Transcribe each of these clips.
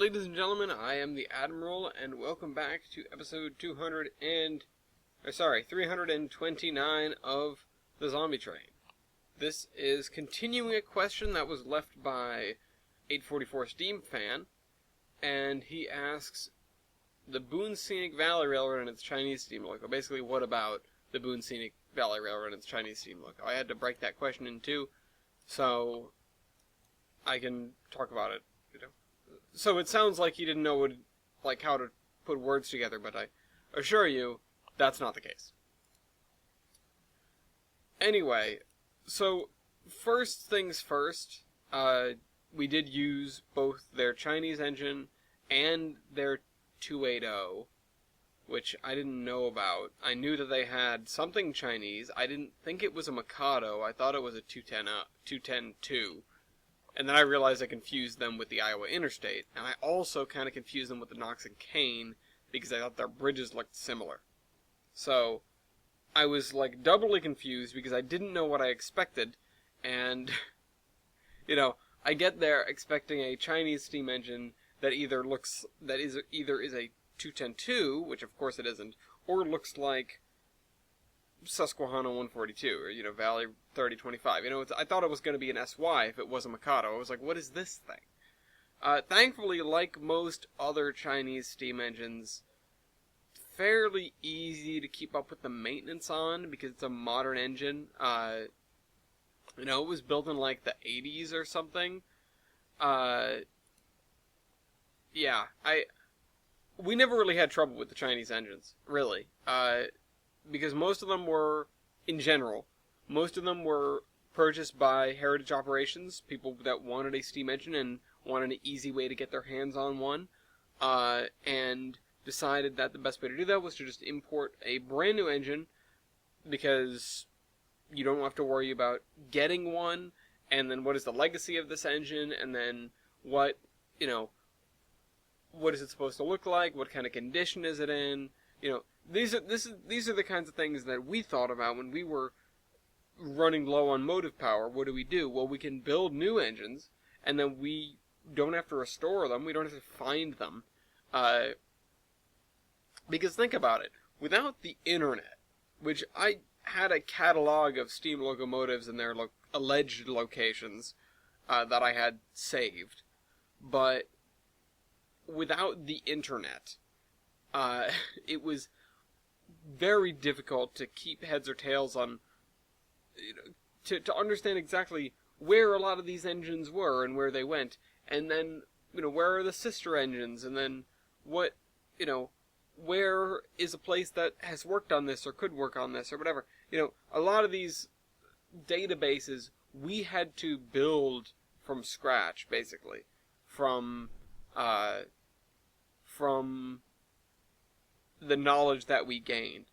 ladies and gentlemen, I am the Admiral, and welcome back to episode 329 of The Zombie Train. This is continuing a question that was left by 844 Steam Fan, and he asks, the Boone Scenic Valley Railroad and its Chinese steam loco. Basically, what about the Boone Scenic Valley Railroad and its Chinese steam loco? I had to break that question in two, so I can talk about it. So it sounds like he didn't know how to put words together, but I assure you, that's not the case. Anyway, so first things first, we did use both their Chinese engine and their 280, which I didn't know about. I knew that they had something Chinese. I didn't think it was a Mikado. I thought it was a 210-2. And then I realized I confused them with the Iowa Interstate, and I also kind of confused them with the Knox and Kane, because I thought their bridges looked similar. So, I was, doubly confused, because I didn't know what I expected, and, I get there expecting a Chinese steam engine that either is a 210-2, which of course it isn't, or looks like Susquehanna 142, or, Valley 3025. I thought it was going to be an SY if it was a Mikado. I was like, what is this thing? Thankfully, like most other Chinese steam engines, fairly easy to keep up with the maintenance on, because it's a modern engine. It was built in, the 80s or something. We never really had trouble with the Chinese engines, really. Because most of them were, in general, purchased by heritage operations, people that wanted a steam engine and wanted an easy way to get their hands on one, and decided that the best way to do that was to just import a brand new engine, because you don't have to worry about getting one, and then what is the legacy of this engine, and then what is it supposed to look like, what kind of condition is it in, These are the kinds of things that we thought about when we were running low on motive power. What do? Well, we can build new engines, and then we don't have to restore them. We don't have to find them. Because think about it. Without the internet, which I had a catalog of steam locomotives and their alleged locations that I had saved, but without the internet, it was very difficult to keep heads or tails on, to understand exactly where a lot of these engines were and where they went, and then, where are the sister engines, and then what, where is a place that has worked on this or could work on this or whatever. A lot of these databases we had to build from scratch, basically, from the knowledge that we gained.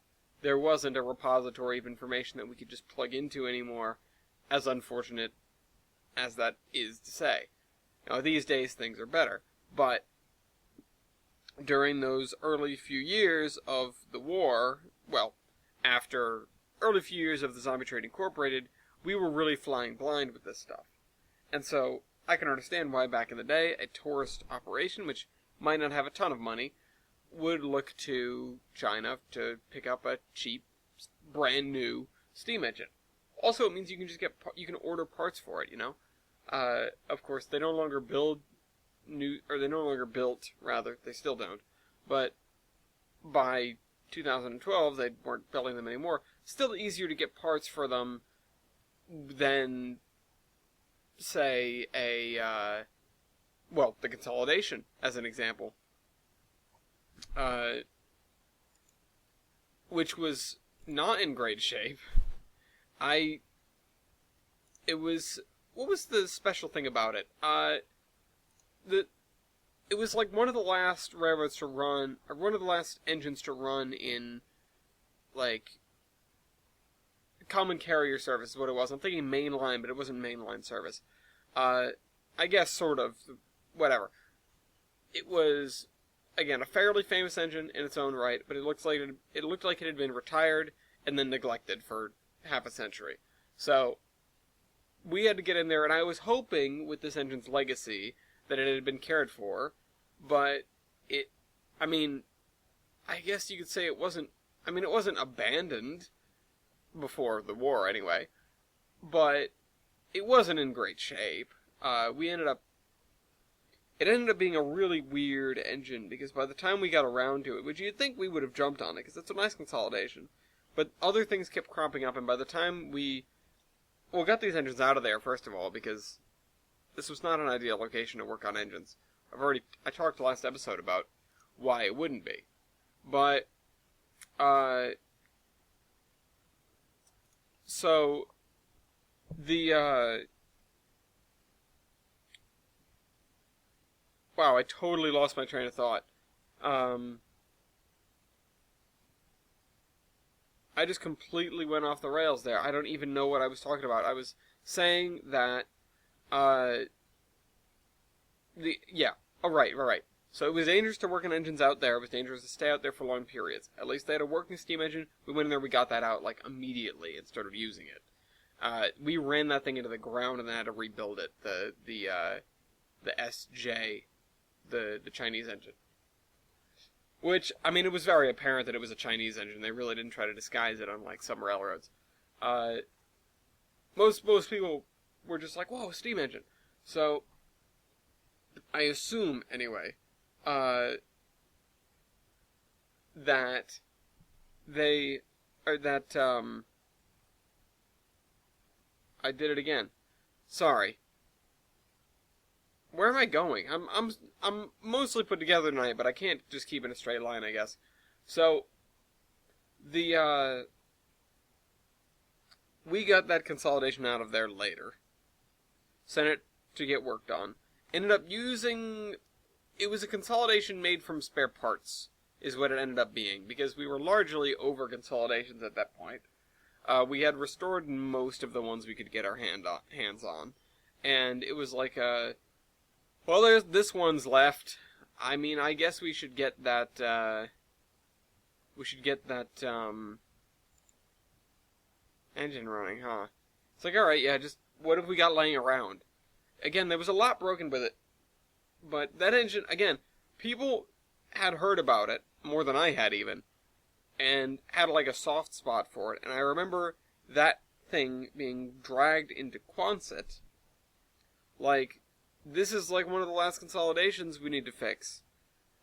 There wasn't a repository of information that we could just plug into anymore, as unfortunate as that is to say. These days things are better, but during those early few years of the war, after early few years of the Zombie Trade Incorporated, we were really flying blind with this stuff. And so, I can understand why back in the day, a tourist operation, which might not have a ton of money, would look to China to pick up a cheap, brand new steam engine. Also, it means you can order parts for it, Of course, they no longer built, they still don't. But by 2012, they weren't building them anymore. Still easier to get parts for them than, say, the consolidation, as an example. Which was not in great shape. What was the special thing about it? It was one of the last railroads to run, or one of the last engines to run in, common carrier service is what it was. I'm thinking mainline, but it wasn't mainline service. I guess, sort of, whatever. It was, again, a fairly famous engine in its own right, but it looked like it had been retired and then neglected for half a century. So, we had to get in there, and I was hoping, with this engine's legacy, that it had been cared for, but it, I mean, I guess you could say it wasn't, I mean, it wasn't abandoned before the war anyway, but it wasn't in great shape. We ended up, it ended up being a really weird engine, because by the time we got around to it, which you'd think we would have jumped on it, because it's a nice consolidation, but other things kept cropping up, and by the time we got these engines out of there, first of all, because this was not an ideal location to work on engines. I talked last episode about why it wouldn't be. But, so, wow, I totally lost my train of thought. I just completely went off the rails there. I don't even know what I was talking about. I was saying that, right. So it was dangerous to work on engines out there. It was dangerous to stay out there for long periods. At least they had a working steam engine. We went in there, we got that out, like, immediately and started using it. We ran that thing into the ground and then had to rebuild it. The SJ, the Chinese engine. Which, I mean, it was very apparent that it was a Chinese engine. They really didn't try to disguise it, unlike some railroads. Most people were just like, whoa, steam engine. So, I assume, anyway, that I did it again. Sorry. Where am I going? I'm mostly put together tonight, but I can't just keep in a straight line, I guess. So, we got that consolidation out of there later. Sent it to get worked on. Ended up using, it was a consolidation made from spare parts, is what it ended up being, because we were largely over consolidations at that point. We had restored most of the ones we could get our hands on, and it was like well, there's this one's left. I mean, I guess we should get that, engine running, huh? It's like, alright, yeah, just, what have we got laying around? Again, there was a lot broken with it, but that engine, again, people had heard about it, more than I had even, and had like a soft spot for it, and I remember that thing being dragged into Quonset, like, this is like one of the last consolidations we need to fix.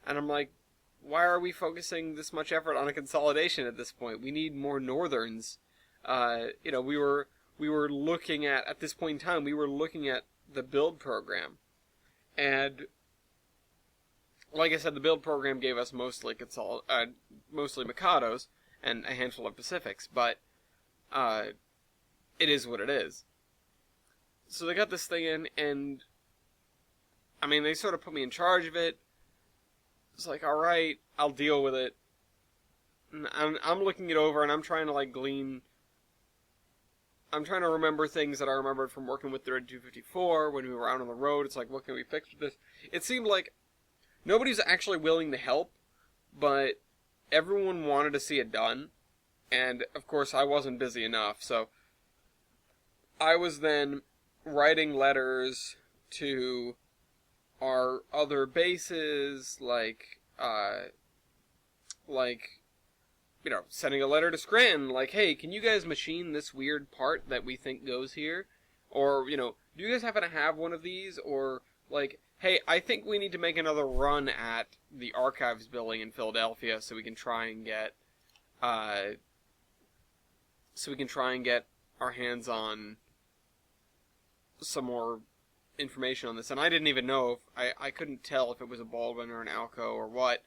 And I'm like, why are we focusing this much effort on a consolidation at this point? We need more northerns. We were looking at this point in time, we were looking at the build program. And, like I said, the build program gave us mostly Mikados and a handful of Pacifics, but, it is what it is. So they got this thing in, and I mean, they sort of put me in charge of it. It's like, alright, I'll deal with it. And I'm looking it over, and I'm trying to, like, glean. I'm trying to remember things that I remembered from working with the Red 254 when we were out on the road. It's like, what can we fix with this? It seemed like nobody's actually willing to help, but everyone wanted to see it done. And, of course, I wasn't busy enough, so I was then writing letters to our other bases, sending a letter to Scranton, like, hey, can you guys machine this weird part that we think goes here? Or, do you guys happen to have one of these? Or, like, hey, I think we need to make another run at the archives building in Philadelphia so we can try and get, our hands on some more information on this, and I didn't even know I couldn't tell if it was a Baldwin or an Alco or what.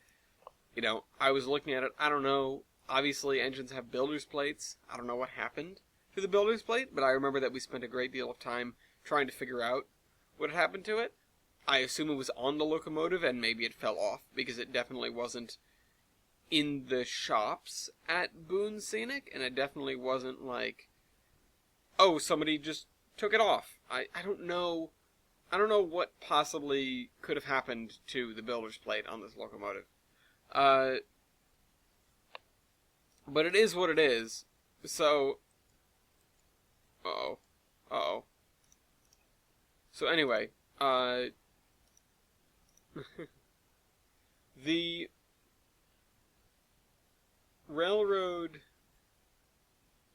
I was looking at it, I don't know, obviously engines have builder's plates, I don't know what happened to the builder's plate, but I remember that we spent a great deal of time trying to figure out what had happened to it. I assume it was on the locomotive, and maybe it fell off, because it definitely wasn't in the shops at Boone Scenic, and it definitely wasn't like, oh, somebody just took it off. I don't know what possibly could have happened to the builder's plate on this locomotive. But it is what it is. So, uh-oh. So anyway, the railroad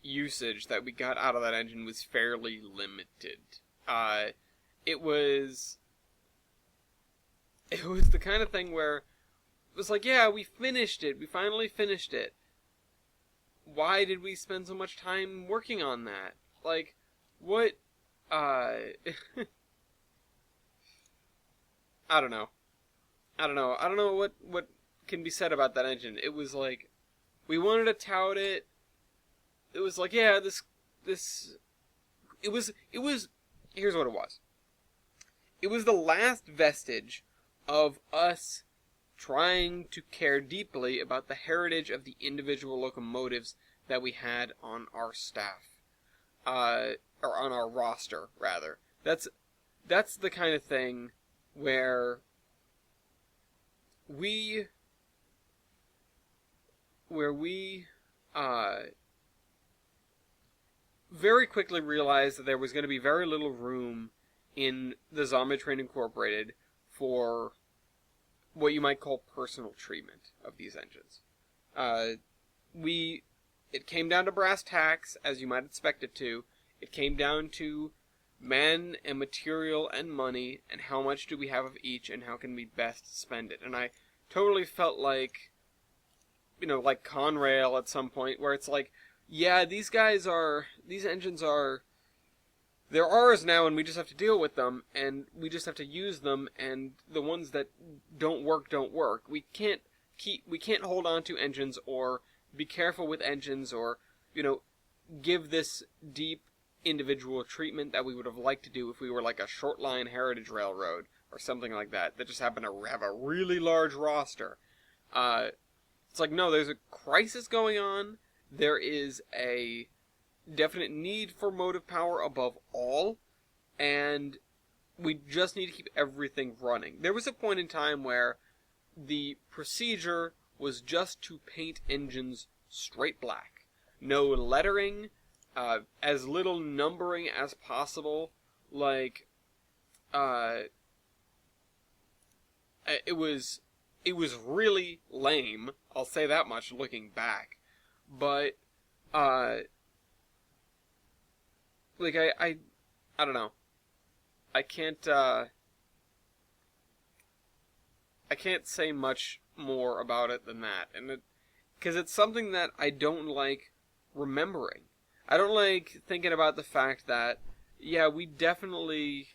usage that we got out of that engine was fairly limited. It was the kind of thing where it was like, yeah, we finished it. We finally finished it. Why did we spend so much time working on that? Like, what, I don't know. I don't know what can be said about that engine. It was like, we wanted to tout it. It was like, yeah, it was, here's what it was. It was the last vestige of us trying to care deeply about the heritage of the individual locomotives that we had on our staff. Or on our roster, rather. That's the kind of thing where we very quickly realized that there was going to be very little room in the Zombie Train Incorporated for what you might call personal treatment of these engines. It came down to brass tacks, as you might expect it to. It came down to man and material and money, and how much do we have of each, and how can we best spend it. And I totally felt like, like Conrail at some point, where it's like, yeah, these engines are, they're ours now, and we just have to deal with them, and we just have to use them, and the ones that don't work, don't work. We can't hold on to engines, or be careful with engines, or, give this deep individual treatment that we would have liked to do if we were like a short line heritage railroad, or something like that just happened to have a really large roster. It's like, no, there's a crisis going on. There is a definite need for motive power above all, and we just need to keep everything running. There was a point in time where the procedure was just to paint engines straight black. No lettering, as little numbering as possible. Like, it was really lame, I'll say that much looking back. But, I don't know. I can't say much more about it than that. And because it's something that I don't like remembering. I don't like thinking about the fact that, yeah, we definitely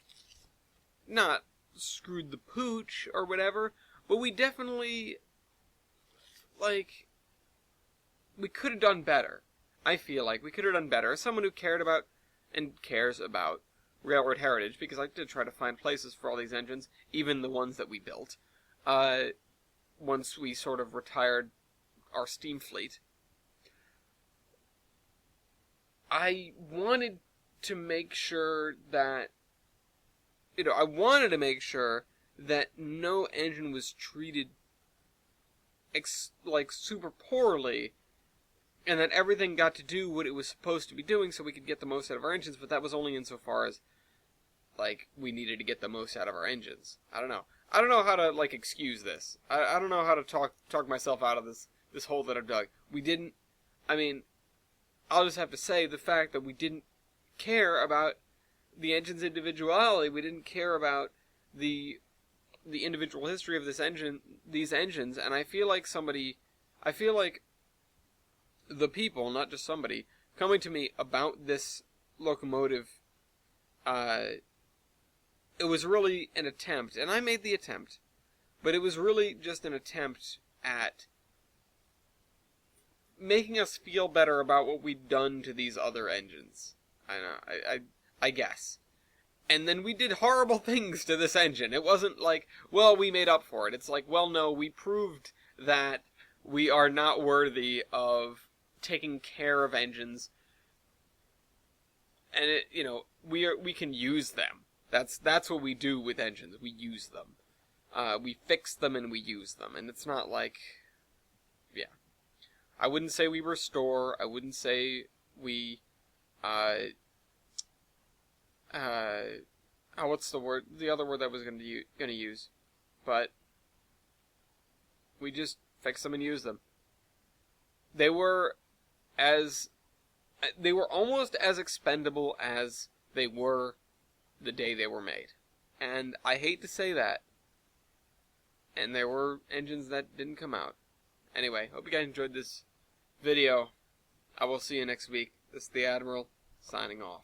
not screwed the pooch or whatever, but we definitely, we could have done better. I feel like we could have done better. As someone who cared about and cares about railroad heritage, because I did try to find places for all these engines, even the ones that we built, once we sort of retired our steam fleet. I wanted to make sure that, no engine was treated super poorly, and that everything got to do what it was supposed to be doing so we could get the most out of our engines, but that was only insofar as, we needed to get the most out of our engines. I don't know. I don't know how to, excuse this. I don't know how to talk myself out of this hole that I've dug. I'll just have to say the fact that we didn't care about the engine's individuality. We didn't care about the individual history of these engines, and I feel like the people, not just somebody, coming to me about this locomotive, it was really an attempt, and I made the attempt, but it was really just an attempt at making us feel better about what we'd done to these other engines. I guess. And then we did horrible things to this engine. It wasn't like, well, we made up for it. It's like, well, no, we proved that we are not worthy of taking care of engines. And we can use them. That's what we do with engines. We use them. We fix them and we use them. And it's not like, yeah. I wouldn't say we restore. I wouldn't say we, what's the word? The other word that I was gonna use. But we just fixed them and used them. They were almost as expendable as they were the day they were made. And I hate to say that. And there were engines that didn't come out. Anyway, hope you guys enjoyed this video. I will see you next week. This is the Admiral, signing off.